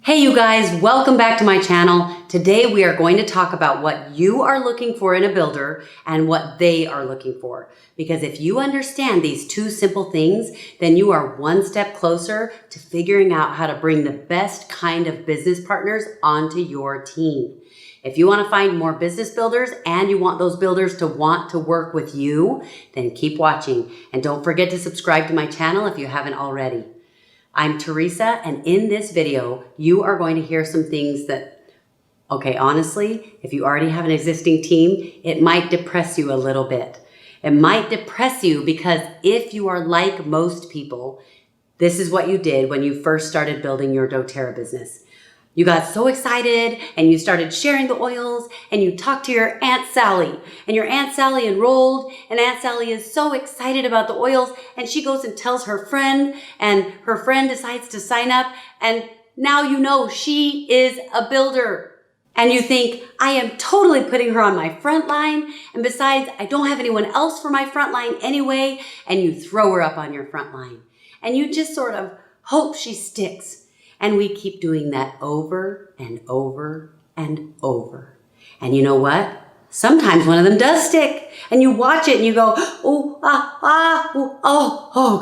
Hey you guys, welcome back to my channel. Today we are going to talk about what you are looking for in a builder and what they are looking for. Because if you understand these two simple things, then you are one step closer to figuring out how to bring the best kind of business partners onto your team. If you want to find more business builders and you want those builders to want to work with you, then keep watching. And don't forget to subscribe to my channel if you haven't already. I'm Teresa, and in this video, you are going to hear some things that, okay, honestly, if you already have an existing team, it might depress you a little bit. It might depress you because if you are like most people, this is what you did when you first started building your doTERRA business. You got so excited and you started sharing the oils and you talked to your Aunt Sally and your Aunt Sally enrolled and Aunt Sally is so excited about the oils and she goes and tells her friend and her friend decides to sign up and now you know she is a builder. And you think, I am totally putting her on my front line. And besides, I don't have anyone else for my front line anyway. And you throw her up on your front line and you just sort of hope she sticks. And we keep doing that over and over and over. And you know what? Sometimes one of them does stick. And you watch it and you go, oh,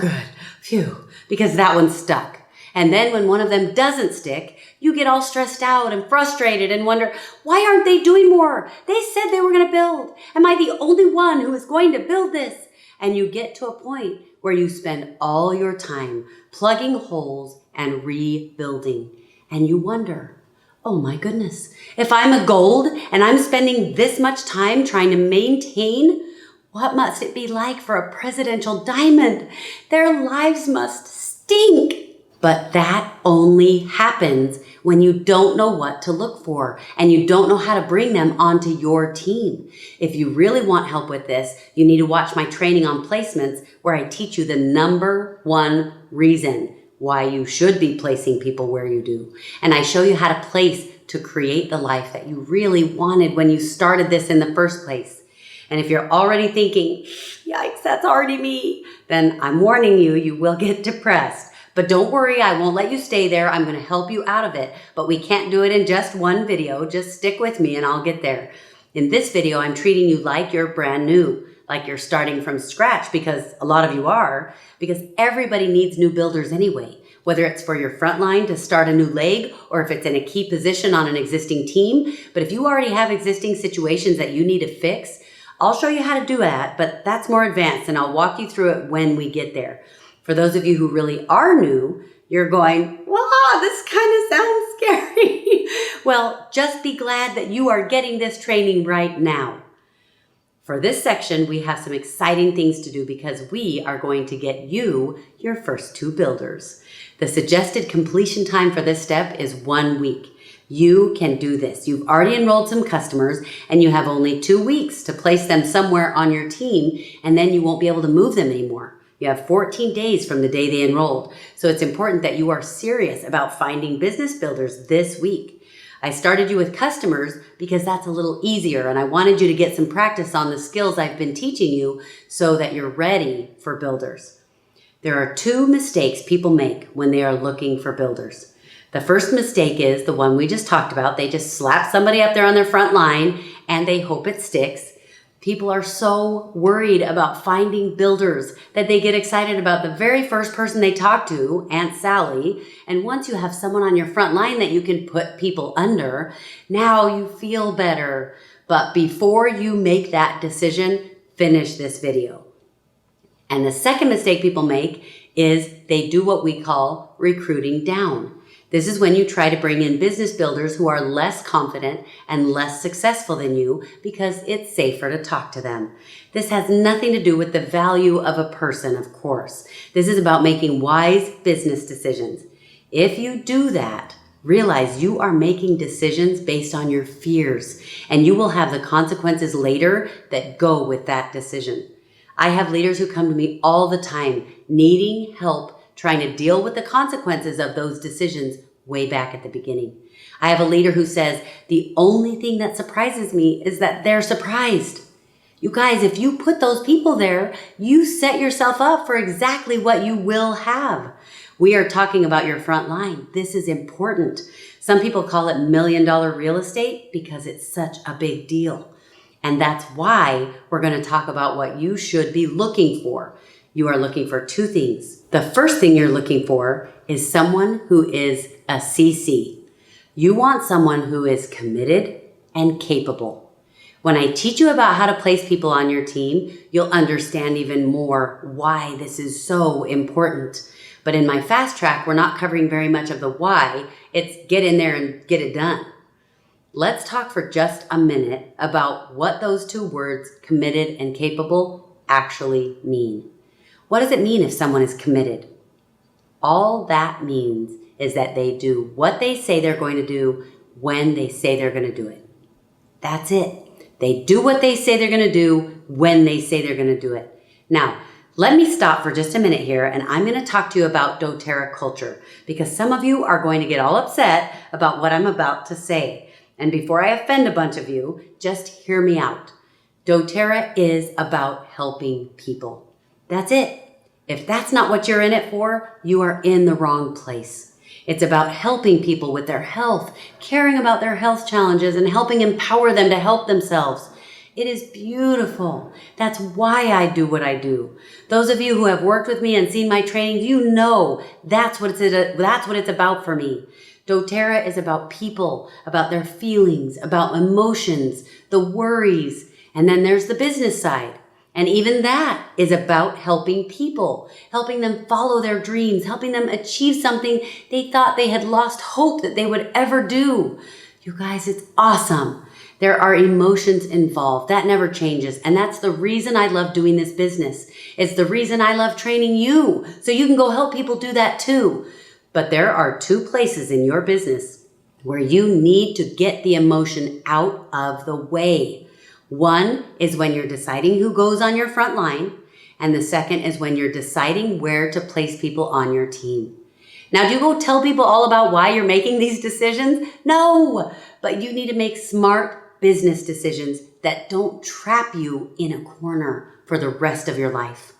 good. Phew. Because that one stuck. And then when one of them doesn't stick, you get all stressed out and frustrated and wonder, why aren't they doing more? They said they were going to build. Am I the only one who is going to build this? And you get to a point where you spend all your time plugging holes and rebuilding. And you wonder, oh my goodness, if I'm a gold and I'm spending this much time trying to maintain, what must it be like for a presidential diamond? Their lives must stink. But that only happens when you don't know what to look for and you don't know how to bring them onto your team. If you really want help with this, you need to watch my training on placements where I teach you the number one reason why you should be placing people where you do. And I show you how to place to create the life that you really wanted when you started this in the first place. And if you're already thinking, yikes, that's already me, then I'm warning you, you will get depressed. But don't worry, I won't let you stay there. I'm going to help you out of it. But we can't do it in just one video. Just stick with me and I'll get there. In this video, I'm treating you like you're brand new, like you're starting from scratch, because a lot of you are, because everybody needs new builders anyway, whether it's for your front line to start a new leg or if it's in a key position on an existing team. But if you already have existing situations that you need to fix, I'll show you how to do that, but that's more advanced and I'll walk you through it when we get there. For those of you who really are new, you're going, wow, this kind of sounds scary. Well, just be glad that you are getting this training right now. For this section, we have some exciting things to do because we are going to get you your first two builders. The suggested completion time for this step is 1 week. You can do this. You've already enrolled some customers and you have only 2 weeks to place them somewhere on your team and then you won't be able to move them anymore. You have 14 days from the day they enrolled. So it's important that you are serious about finding business builders this week. I started you with customers because that's a little easier and I wanted you to get some practice on the skills I've been teaching you so that you're ready for builders. There are 2 mistakes people make when they are looking for builders. The first mistake is the one we just talked about. They just slap somebody up there on their front line and they hope it sticks. People are so worried about finding builders that they get excited about the very first person they talk to, Aunt Sally. And once you have someone on your front line that you can put people under, now you feel better. But before you make that decision, finish this video. And the second mistake people make is they do what we call recruiting down. This is when you try to bring in business builders who are less confident and less successful than you because it's safer to talk to them. This has nothing to do with the value of a person, of course. This is about making wise business decisions. If you do that, realize you are making decisions based on your fears, and you will have the consequences later that go with that decision. I have leaders who come to me all the time needing help trying to deal with the consequences of those decisions way back at the beginning. I have a leader who says, the only thing that surprises me is that they're surprised. You guys, if you put those people there, you set yourself up for exactly what you will have. We are talking about your front line. This is important. Some people call it $1,000,000 real estate because it's such a big deal. And that's why we're going to talk about what you should be looking for. You are looking for two things. The first thing you're looking for is someone who is a CC. You want someone who is committed and capable. When I teach you about how to place people on your team, you'll understand even more why this is so important. But in my fast track, we're not covering very much of the why. It's get in there and get it done. Let's talk for just a minute about what those two words, committed and capable, actually mean. What does it mean if someone is committed? All that means is that they do what they say they're going to do when they say they're going to do it. That's it. They do what they say they're going to do when they say they're going to do it. Now, let me stop for just a minute here, and I'm going to talk to you about DoTERRA Culture, because some of you are going to get all upset about what I'm about to say. And before I offend a bunch of you, just hear me out. DoTerra is about helping people. That's it. If that's not what you're in it for, you are in the wrong place. It's about helping people with their health, caring about their health challenges, and helping empower them to help themselves. It is beautiful. That's why I do what I do. Those of you who have worked with me and seen my trainings, you know that's what it's about for me. DoTerra is about people, about their feelings, about emotions, the worries, and then there's the business side. And even that is about helping people, helping them follow their dreams, helping them achieve something they thought they had lost hope that they would ever do. You guys, it's awesome. There are emotions involved. That never changes. And that's the reason I love doing this business. It's the reason I love training you, so you can go help people do that too. But there are two places in your business where you need to get the emotion out of the way. One is when you're deciding who goes on your front line, and the second is when you're deciding where to place people on your team. Now, do you go tell people all about why you're making these decisions? No, but you need to make smart business decisions that don't trap you in a corner for the rest of your life.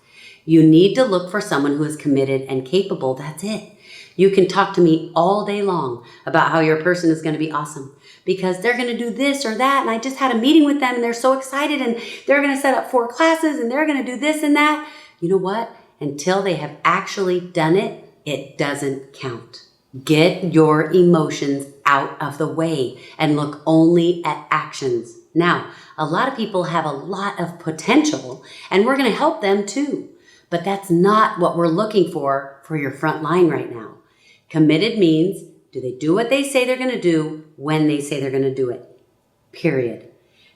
You need to look for someone who is committed and capable. That's it. You can talk to me all day long about how your person is going to be awesome because they're going to do this or that. And I just had a meeting with them and they're so excited and they're going to set up 4 classes and they're going to do this and that. You know what? Until they have actually done it, it doesn't count. Get your emotions out of the way and look only at actions. Now, a lot of people have a lot of potential and we're going to help them too. But that's not what we're looking for your front line right now. Committed means, do they do what they say they're going to do when they say they're going to do it? Period.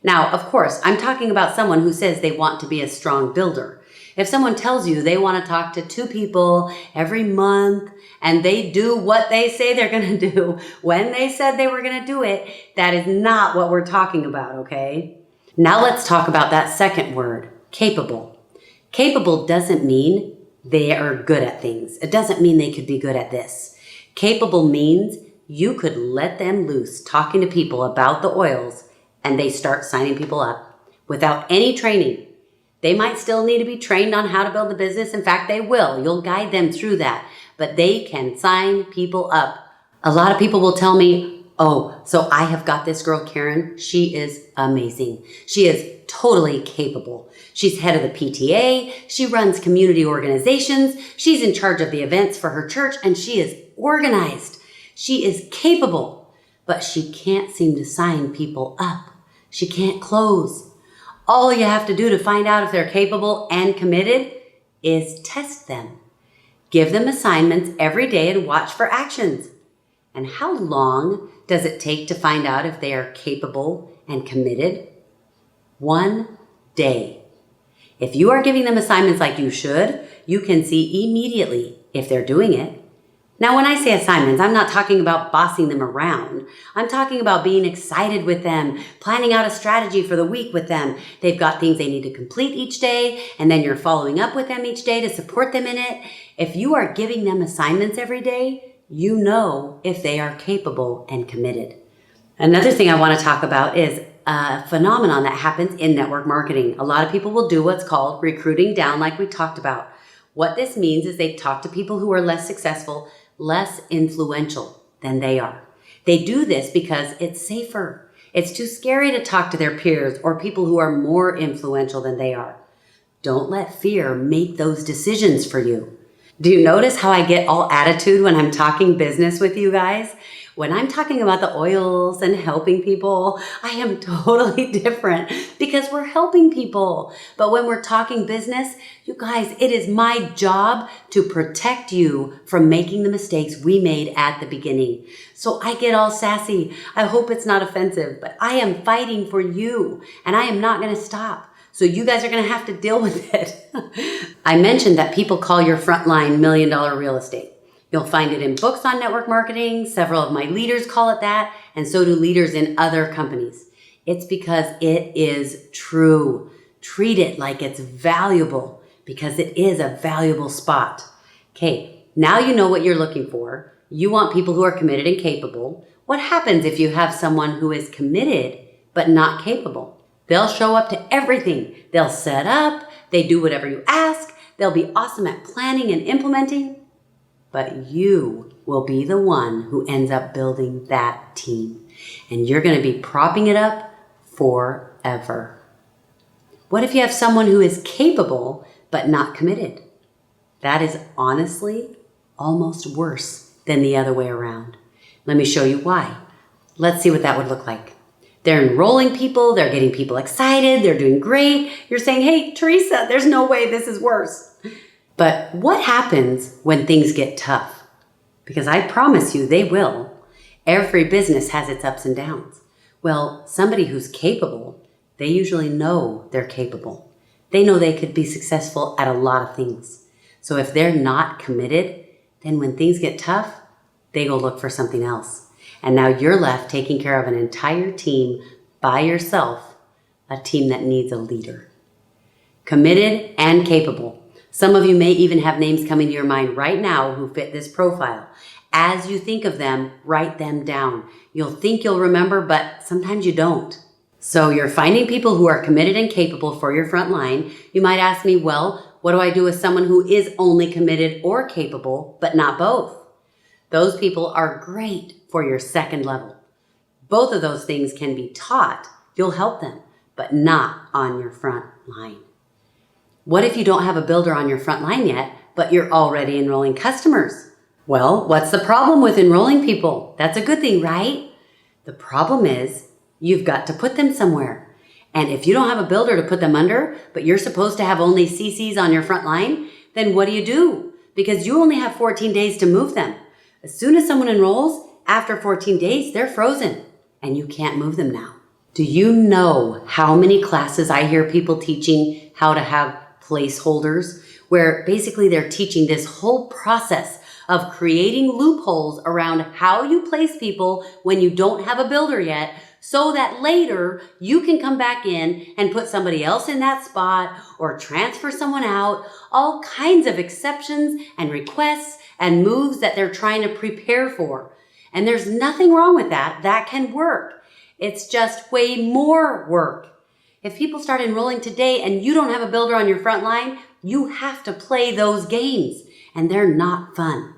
Now, of course, I'm talking about someone who says they want to be a strong builder. If someone tells you they want to talk to 2 people every month and they do what they say they're going to do when they said they were going to do it, that is not what we're talking about, okay? Now let's talk about that second word, capable. Capable doesn't mean they are good at things. It doesn't mean they could be good at this. Capable means you could let them loose talking to people about the oils and they start signing people up without any training. They might still need to be trained on how to build a business. In fact, they will. You'll guide them through that, but they can sign people up. A lot of people will tell me, oh, so I have got this girl, Karen. She is amazing. She is totally capable. She's head of the PTA. She runs community organizations. She's in charge of the events for her church, and she is organized. She is capable, but she can't seem to sign people up. She can't close. All you have to do to find out if they're capable and committed is test them. Give them assignments every day and watch for actions. And how long does it take to find out if they are capable and committed? 1 day. If you are giving them assignments like you should, you can see immediately if they're doing it. Now, when I say assignments, I'm not talking about bossing them around. I'm talking about being excited with them, planning out a strategy for the week with them. They've got things they need to complete each day, and then you're following up with them each day to support them in it. If you are giving them assignments every day, you know if they are capable and committed. Another thing I want to talk about is a phenomenon that happens in network marketing. A lot of people will do what's called recruiting down, like we talked about. What this means is they talk to people who are less successful, less influential than they are. They do this because it's safer. It's too scary to talk to their peers or people who are more influential than they are. Don't let fear make those decisions for you. Do you notice how I get all attitude when I'm talking business with you guys? When I'm talking about the oils and helping people, I am totally different because we're helping people. But when we're talking business, you guys, it is my job to protect you from making the mistakes we made at the beginning. So I get all sassy. I hope it's not offensive, but I am fighting for you and I am not going to stop. So you guys are going to have to deal with it. I mentioned that people call your frontline $1 million real estate. You'll find it in books on network marketing. Several of my leaders call it that, and so do leaders in other companies. It's because it is true. Treat it like it's valuable because it is a valuable spot. Okay, now you know what you're looking for. You want people who are committed and capable. What happens if you have someone who is committed but not capable? They'll show up to everything. They'll set up. They do whatever you ask. They'll be awesome at planning and implementing. But you will be the one who ends up building that team. And you're going to be propping it up forever. What if you have someone who is capable but not committed? That is honestly almost worse than the other way around. Let me show you why. Let's see what that would look like. They're enrolling people. They're getting people excited. They're doing great. You're saying, hey, Teresa, there's no way this is worse. But what happens when things get tough? Because I promise you they will. Every business has its ups and downs. Well, somebody who's capable, they usually know they're capable. They know they could be successful at a lot of things. So if they're not committed, then when things get tough, they go look for something else. And now you're left taking care of an entire team by yourself, a team that needs a leader. Committed and capable. Some of you may even have names coming to your mind right now who fit this profile. As you think of them, write them down. You'll think you'll remember, but sometimes you don't. So you're finding people who are committed and capable for your front line. You might ask me, well, what do I do with someone who is only committed or capable, but not both? Those people are great for your second level. Both of those things can be taught. You'll help them, but not on your front line. What if you don't have a builder on your front line yet, but you're already enrolling customers? Well, what's the problem with enrolling people? That's a good thing, right? The problem is you've got to put them somewhere. And if you don't have a builder to put them under, but you're supposed to have only CCs on your front line, then what do? Because you only have 14 days to move them. As soon as someone enrolls, after 14 days, they're frozen and you can't move them now. Do you know how many classes I hear people teaching how to have placeholders, where basically they're teaching this whole process of creating loopholes around how you place people when you don't have a builder yet, so that later you can come back in and put somebody else in that spot or transfer someone out, all kinds of exceptions and requests and moves that they're trying to prepare for. And there's nothing wrong with that. That can work. It's just way more work. If people start enrolling today and you don't have a builder on your front line, you have to play those games, and they're not fun.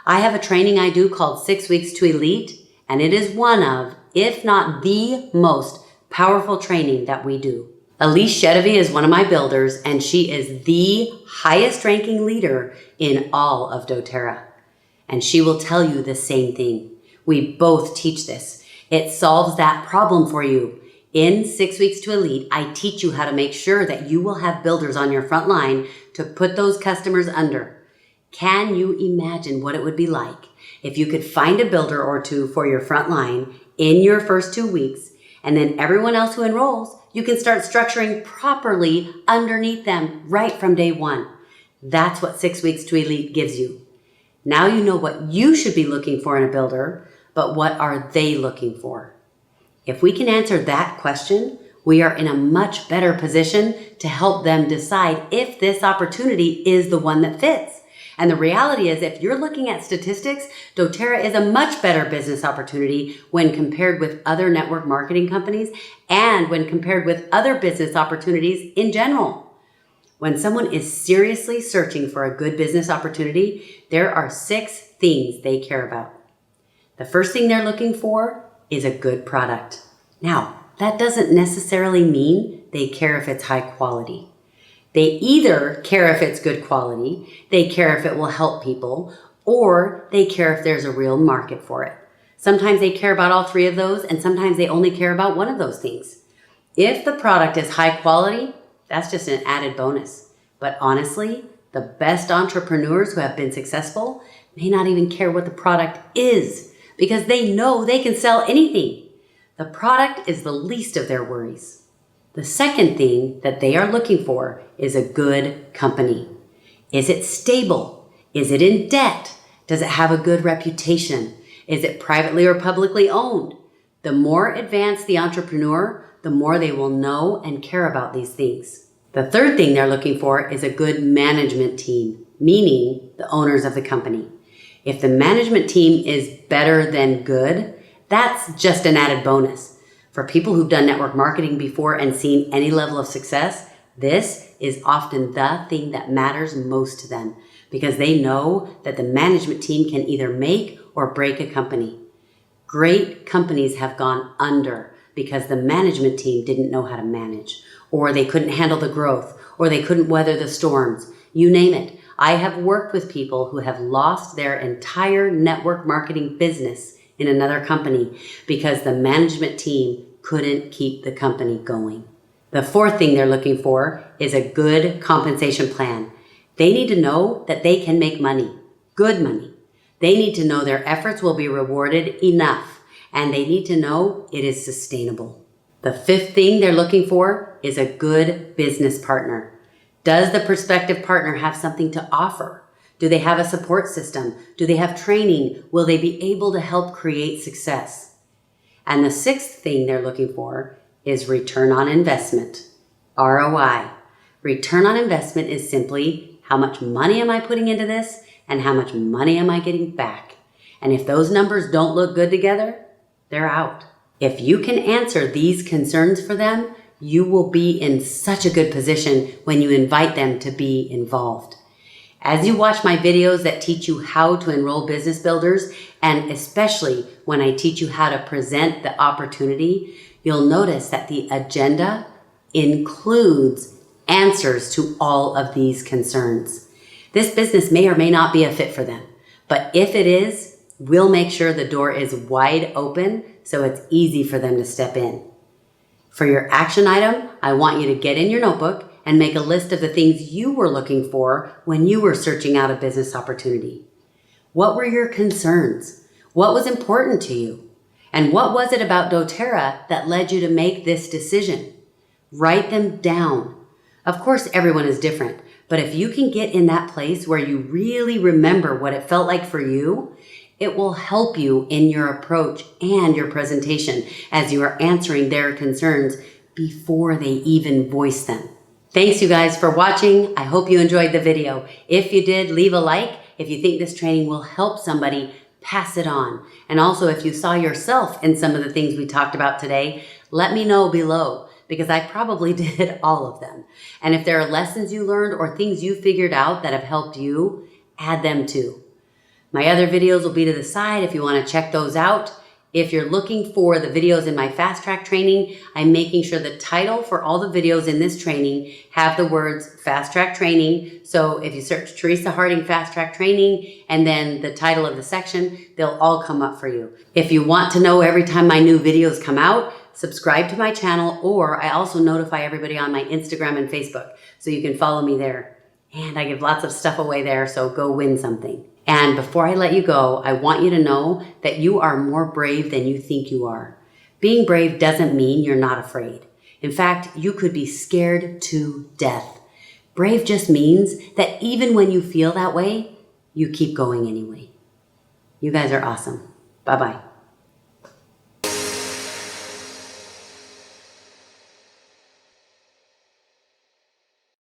I have a training I do called 6 Weeks to Elite, and it is one of, if not the most powerful training that we do. Elise Shedevy is one of my builders, and she is the highest ranking leader in all of doTERRA. And she will tell you the same thing. We both teach this. It solves that problem for you. In 6 Weeks to Elite, I teach you how to make sure that you will have builders on your front line to put those customers under. Can you imagine what it would be like if you could find a builder or two for your front line in your first 2 weeks, and then everyone else who enrolls, you can start structuring properly underneath them right from day one. That's what 6 Weeks to Elite gives you. Now you know what you should be looking for in a builder, but what are they looking for? If we can answer that question, we are in a much better position to help them decide if this opportunity is the one that fits. And the reality is, if you're looking at statistics, doTERRA is a much better business opportunity when compared with other network marketing companies and when compared with other business opportunities in general. When someone is seriously searching for a good business opportunity, there are 6 things they care about. The first thing they're looking for is a good product. Now, that doesn't necessarily mean they care if it's high quality. They either care if it's good quality, they care if it will help people, or they care if there's a real market for it. Sometimes they care about all three of those, and sometimes they only care about one of those things. If the product is high quality, that's just an added bonus. But honestly, the best entrepreneurs who have been successful may not even care what the product is because they know they can sell anything. The product is the least of their worries. The second thing that they are looking for is a good company. Is it stable? Is it in debt? Does it have a good reputation? Is it privately or publicly owned? The more advanced the entrepreneur, the more they will know and care about these things. The third thing they're looking for is a good management team, meaning the owners of the company. If the management team is better than good, that's just an added bonus. For people who've done network marketing before and seen any level of success, this is often the thing that matters most to them because they know that the management team can either make or break a company. Great companies have gone under because the management team didn't know how to manage, or they couldn't handle the growth, or they couldn't weather the storms. You name it. I have worked with people who have lost their entire network marketing business in another company because the management team couldn't keep the company going. The fourth thing they're looking for is a good compensation plan. They need to know that they can make money, good money. They need to know their efforts will be rewarded enough, and they need to know it is sustainable. The fifth thing they're looking for is a good business partner. Does the prospective partner have something to offer? Do they have a support system? Do they have training? Will they be able to help create success? And the sixth thing they're looking for is return on investment, ROI. Return on investment is simply how much money am I putting into this and how much money am I getting back? And if those numbers don't look good together, they're out. If you can answer these concerns for them, you will be in such a good position when you invite them to be involved. As you watch my videos that teach you how to enroll business builders, and especially when I teach you how to present the opportunity, you'll notice that the agenda includes answers to all of these concerns. This business may or may not be a fit for them, but if it is, we'll make sure the door is wide open so it's easy for them to step in. For your action item, I want you to get in your notebook and make a list of the things you were looking for when you were searching out a business opportunity. What were your concerns? What was important to you? And what was it about doTERRA that led you to make this decision? Write them down. Of course, everyone is different, but if you can get in that place where you really remember what it felt like for you, it will help you in your approach and your presentation as you are answering their concerns before they even voice them. Thanks you guys for watching. I hope you enjoyed the video. If you did, leave a like. If you think this training will help somebody, pass it on. And also, if you saw yourself in some of the things we talked about today, let me know below because I probably did all of them. And if there are lessons you learned or things you figured out that have helped you, add them too. My other videos will be to the side if you want to check those out. If you're looking for the videos in my fast track training, I'm making sure the title for all the videos in this training have the words fast track training. So if you search Teresa Harding fast track training and then the title of the section, they'll all come up for you. If you want to know every time my new videos come out, subscribe to my channel, or I also notify everybody on my Instagram and Facebook, so you can follow me there. And I give lots of stuff away there, so go win something. And before I let you go, I want you to know that you are more brave than you think you are. Being brave doesn't mean you're not afraid. In fact, you could be scared to death. Brave just means that even when you feel that way, you keep going anyway. You guys are awesome. Bye-bye.